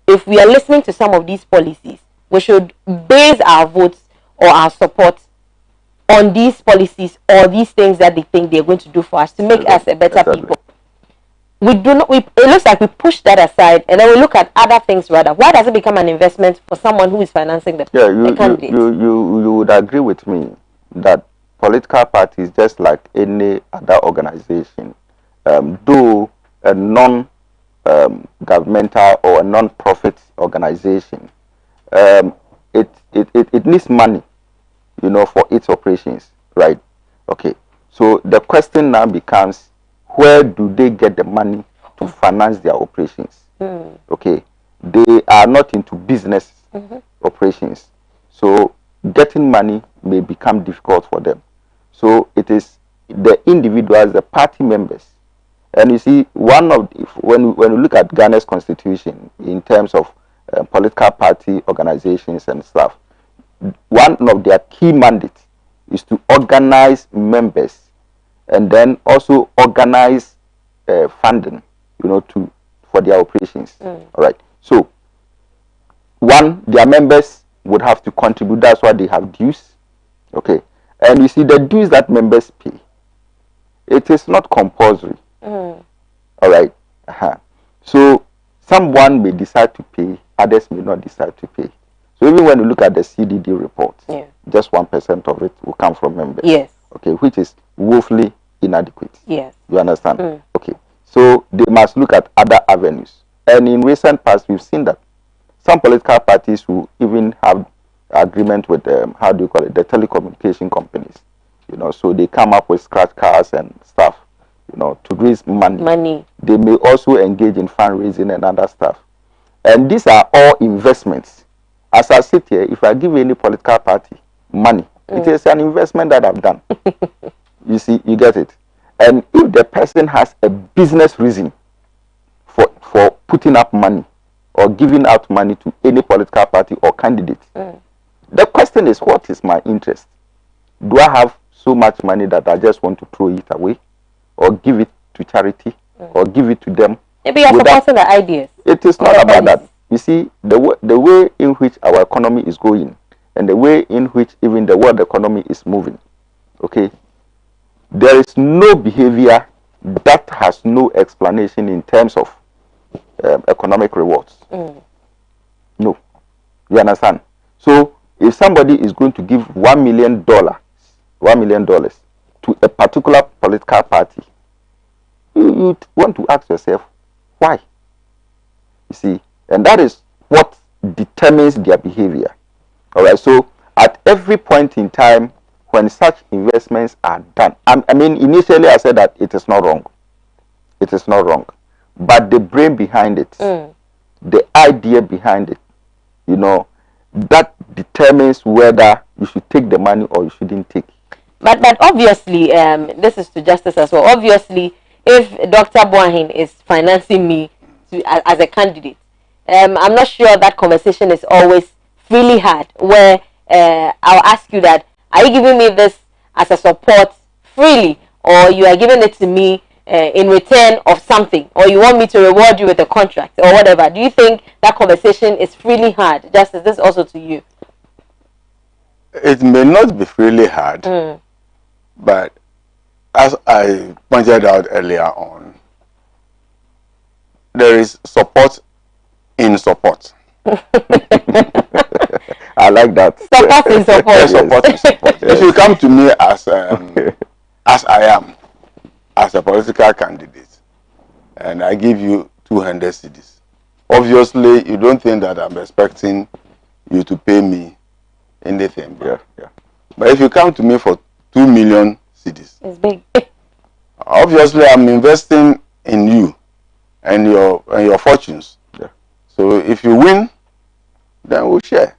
if we are listening to some of these policies, we should base our votes or our support on these policies or these things that they think they're going to do for us to make us a better people. We do not. It looks like we push that aside, and then we look at other things rather. Why does it become an investment for someone who is financing the candidate? You would agree with me that political parties, just like any other organization, though a non-governmental or a non-profit organization, it needs money, for its operations, right? Okay. So the question now becomes, where do they get the money to finance their operations? Okay. They are not into business operations. So getting money may become difficult for them. So it is the individuals, the party members. And you see, when you look at Ghana's constitution in terms of political party organizations and stuff, one of their key mandates is to organize members and then also organize funding, for their operations. All right. So, their members would have to contribute. That's why they have dues. Okay. And you see, the dues that members pay, it is not compulsory. All right. So, someone may decide to pay, others may not decide to pay. So even when you look at the CDD report, just 1% of it will come from members. Yes. Okay, which is woefully inadequate. Yes. You understand? Okay. So they must look at other avenues. And in recent past, we've seen that some political parties will even have agreement with the telecommunication companies. So they come up with scratch cards and stuff, to raise money. They may also engage in fundraising and other stuff. And these are all investments. As I sit here, if I give any political party money, it is an investment that I've done. You see, you get it. And if the person has a business reason for putting up money or giving out money to any political party or candidate, the question is, what is my interest? Do I have so much money that I just want to throw it away or give it to charity or give it to them? Maybe you're supporting the ideas. It is not about that. You see, the way in which our economy is going and the way in which even the world economy is moving, okay, there is no behavior that has no explanation in terms of economic rewards. No. You understand? So, if somebody is going to give $1 million to a particular political party, you want to ask yourself, why? You see, and that is what determines their behavior. All right. So at every point in time when such investments are done, I mean, initially I said that it is not wrong. It is not wrong. But the brain behind it, the idea behind it, that determines whether you should take the money or you shouldn't take. But obviously, this is to justice as well. Obviously, if Dr. Boahin is financing me as a candidate, I'm not sure that conversation is always freely had, where I'll ask you that, are you giving me this as a support freely, or you are giving it to me in return of something, or you want me to reward you with a contract or whatever? Do you think that conversation is freely had? Justice, this also to you. It may not be freely had, but as I pointed out earlier on, there is support in support. I like that. Support in support. Support in support. If you come to me as I am, as a political candidate, and I give you 200 cedis, obviously you don't think that I'm expecting you to pay me anything. Yeah. But if you come to me for 2 million cedis, it's big. Obviously, I'm investing in you and your fortunes. Yeah. So if you win, then we'll share.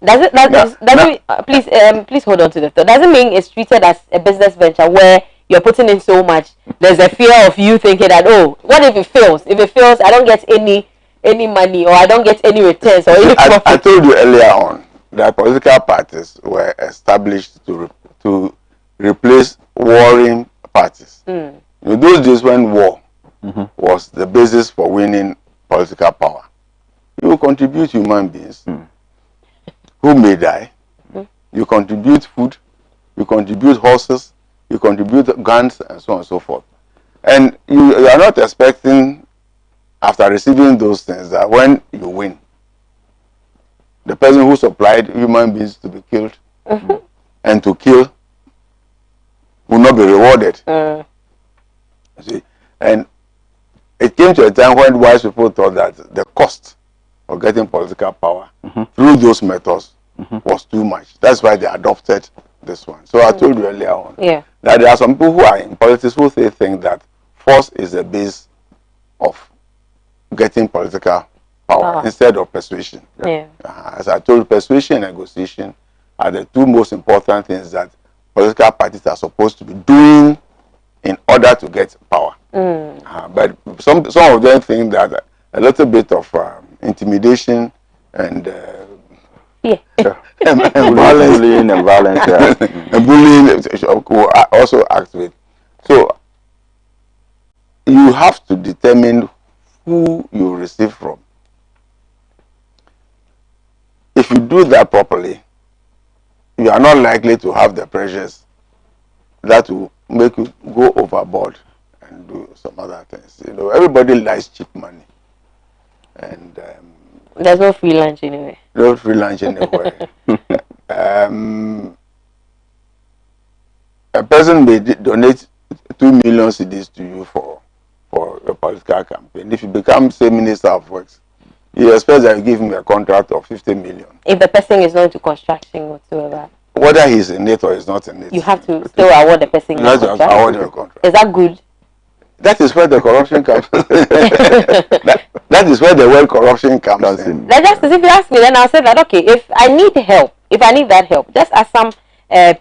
Does it please hold on to this though. Does it mean it's treated as a business venture where you're putting in so much? There's a fear of you thinking that, oh, what if it fails? If it fails, I don't get any money, or I don't get any returns, or any profit. I told you earlier on that political parties were established to replace warring parties. In those days when war was the basis for winning political power, you contribute human beings who may die. You contribute food, you contribute horses, you contribute guns, and so on and so forth. And you are not expecting, after receiving those things, that when you win, the person who supplied human beings to be killed and to kill will not be rewarded. You see? And it came to a time when wise people thought that the cost of getting political power through those methods was too much. That's why they adopted this one. So I told you earlier on that there are some people who are in politics who think that force is the base of getting political power instead of persuasion. As I told you, persuasion and negotiation are the two most important things that political parties are supposed to be doing in order to get power. But some of them think that a little bit of intimidation and bullying and violence and bullying will also act with. So you have to determine who you receive from. If you do that properly, you are not likely to have the pressures that will make you go overboard and do some other things. You know, everybody likes cheap money, and there's no free lunch anyway. No free lunch anywhere. A person may donate 2 million cedis to you for a political campaign. If you become, say, Minister of Works, you expect that you give him a contract of 50 million. If the person is not into construction whatsoever. Whether he's in it or is not in it. You have to still award the person a contract. Is that good? That is where the corruption comes. that is where the word corruption comes in. Just as if you ask me, then I'll say that, okay, if I need help, if I need that help, just as some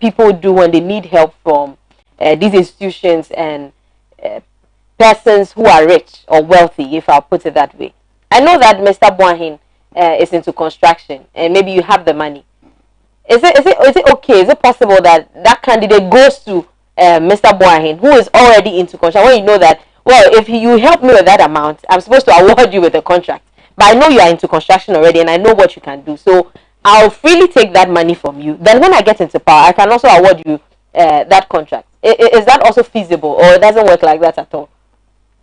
people do when they need help from these institutions and persons who are rich or wealthy, if I'll put it that way. I know that Mr. Boahin is into construction, and maybe you have the money. Is it okay? Is it possible that that candidate goes to Mr. Boahin, who is already into construction, when you know that, well, if you help me with that amount, I'm supposed to award you with a contract, but I know you are into construction already, and I know what you can do, so I'll freely take that money from you. Then when I get into power, I can also award you that contract. Is that also feasible, or it doesn't work like that at all?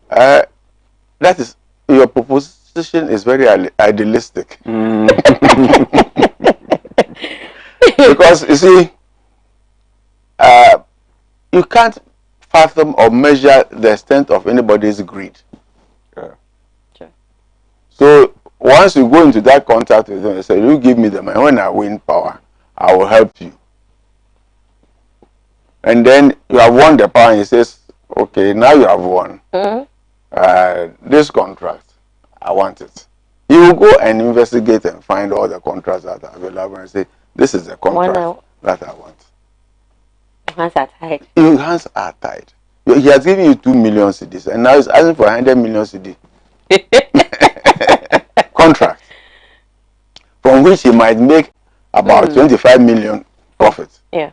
That is, your proposition is very idealistic. Because you see, you can't fathom or measure the extent of anybody's greed. Sure. So once you go into that contact with them and say, you give me the money, when I win power, I will help you. And then you have won the power and he says, okay, now you have won. This contract, I want it. He will go and investigate and find all the contracts that are available and say, this is the contract that I want. Hands are tied. Your hands are tied. He has given you 2 million cedis and now he's asking for 100 million cedi contract, from which he might make about 25 million profit. Yeah.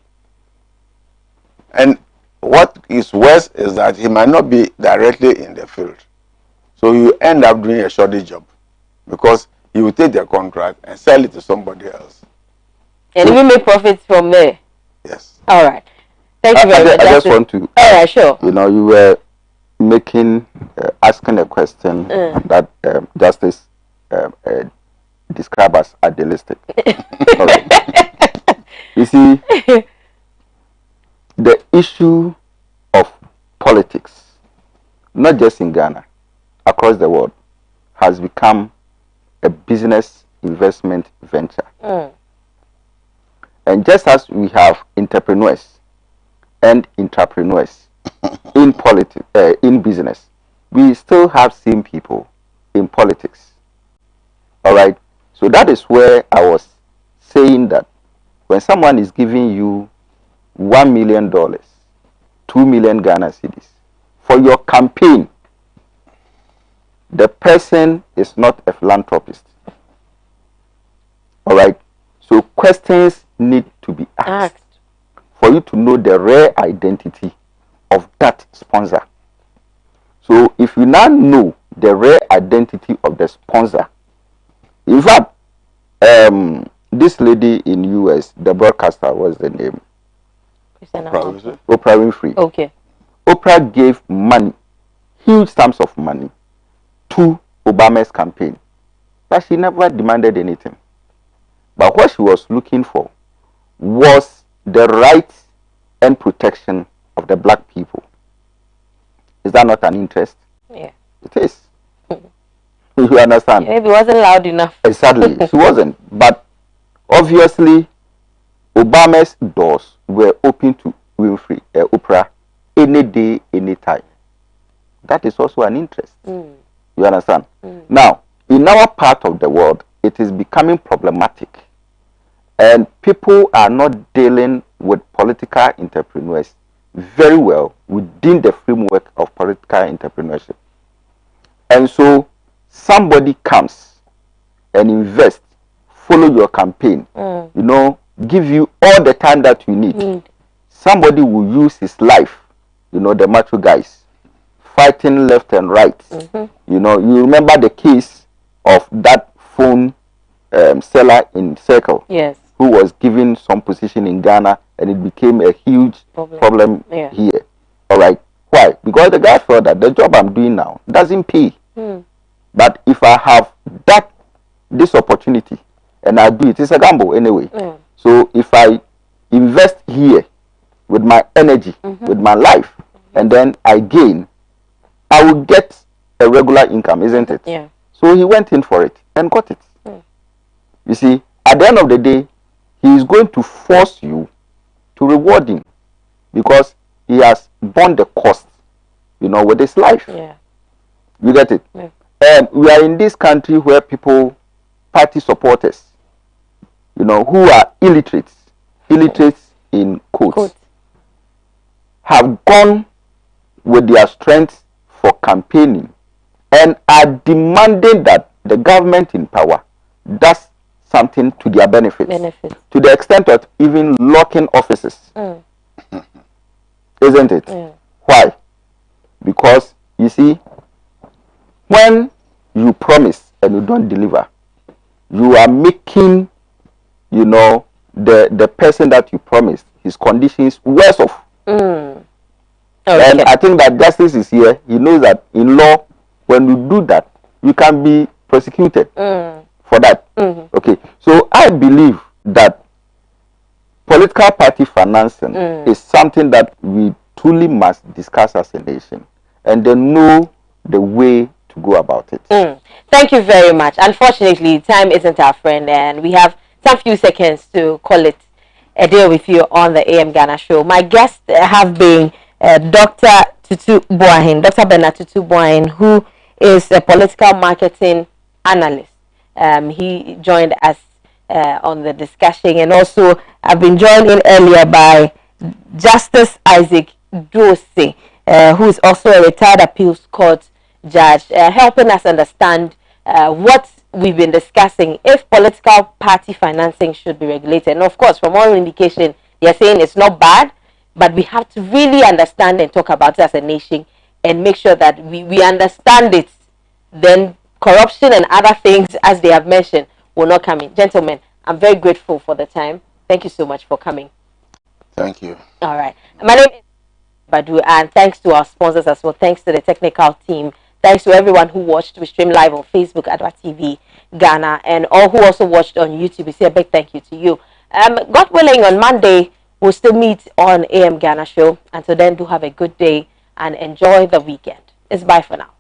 And what is worse is that he might not be directly in the field. So you end up doing a shoddy job because he will take the contract and sell it to somebody else. And even make profits from there. Yes. All right. Thank you very much. I just want to. All right, sure. You know, you were asking a question that Justice described as idealistic. You see, the issue of politics, not just in Ghana, across the world, has become a business investment venture. And just as we have entrepreneurs and intrapreneurs in politics, in business, we still have same people in politics. All right. So that is where I was saying that when someone is giving you $1 million, 2 million Ghana cedis for your campaign, the person is not a philanthropist. All right. So questions need to be asked for you to know the rare identity of that sponsor. So if you now know the rare identity of the sponsor, in fact, this lady in US, the broadcaster, was the name? Oprah. Oprah Winfrey. Okay. Oprah gave money, huge sums of money, to Obama's campaign, but she never demanded anything. But what she was looking for was the rights and protection of the black people. Is that not an interest? Yeah. It is. You understand? Maybe it wasn't loud enough. Exactly. She wasn't. But obviously, Obama's doors were open to Winfrey, Oprah, any day, any time. That is also an interest. You understand? Now, in our part of the world, it is becoming problematic. And people are not dealing with political entrepreneurs very well within the framework of political entrepreneurship. And so somebody comes and invests, follow your campaign, you know, give you all the time that you need. Somebody will use his life, you know, the macho guys, fighting left and right. You know, you remember the case of that phone seller in Circle, Yes. who was given some position in Ghana, and it became a huge problem here. All right. Why? Because the guy felt that the job I'm doing now doesn't pay. But if I have this opportunity and I do it, it's a gamble anyway. So if I invest here with my energy, with my life, and then I gain, I will get a regular income, isn't it? Yeah. So he went in for it and got it. You see, at the end of the day, he is going to force you to reward him because he has borne the cost, you know, with his life. Yeah. You get it? Yeah. We are in this country where people, party supporters, you know, who are illiterates in quotes, have gone with their strength for campaigning and are demanding that the government in power does something to their benefits. To the extent of even locking offices. Isn't it? Why? Because, you see, when you promise and you don't deliver, you are making, you know, the person that you promised, his conditions worse off. And I think that justice is here. He knows that in law, when you do that, you can be prosecuted for that. Okay, so I believe that political party financing is something that we truly must discuss as a nation and then know the way to go about it. Thank you very much. Unfortunately, time isn't our friend, and we have some few seconds to call it a day with you on the AM Ghana show. My guests have been Dr. Tutu Boahen, Dr. Bernard Tutu Boahen, who is a political marketing analyst. He joined us on the discussion, and also I've been joined in earlier by Justice Isaac Dose, who is also a retired appeals court judge, helping us understand what we've been discussing, if political party financing should be regulated. And of course, from all indication, they're saying it's not bad, but we have to really understand and talk about it as a nation and make sure that we understand it. Then corruption and other things, as they have mentioned, will not come in. Gentlemen, I'm very grateful for the time. Thank you so much for coming. Thank you. All right. My name is Badu, and thanks to our sponsors as well. Thanks to the technical team. Thanks to everyone who watched. We stream live on Facebook, Adwa TV Ghana, and all who also watched on YouTube. We say a big thank you to you. God willing, on Monday, we'll still meet on AM Ghana show. Until then, do have a good day and enjoy the weekend. It's bye for now.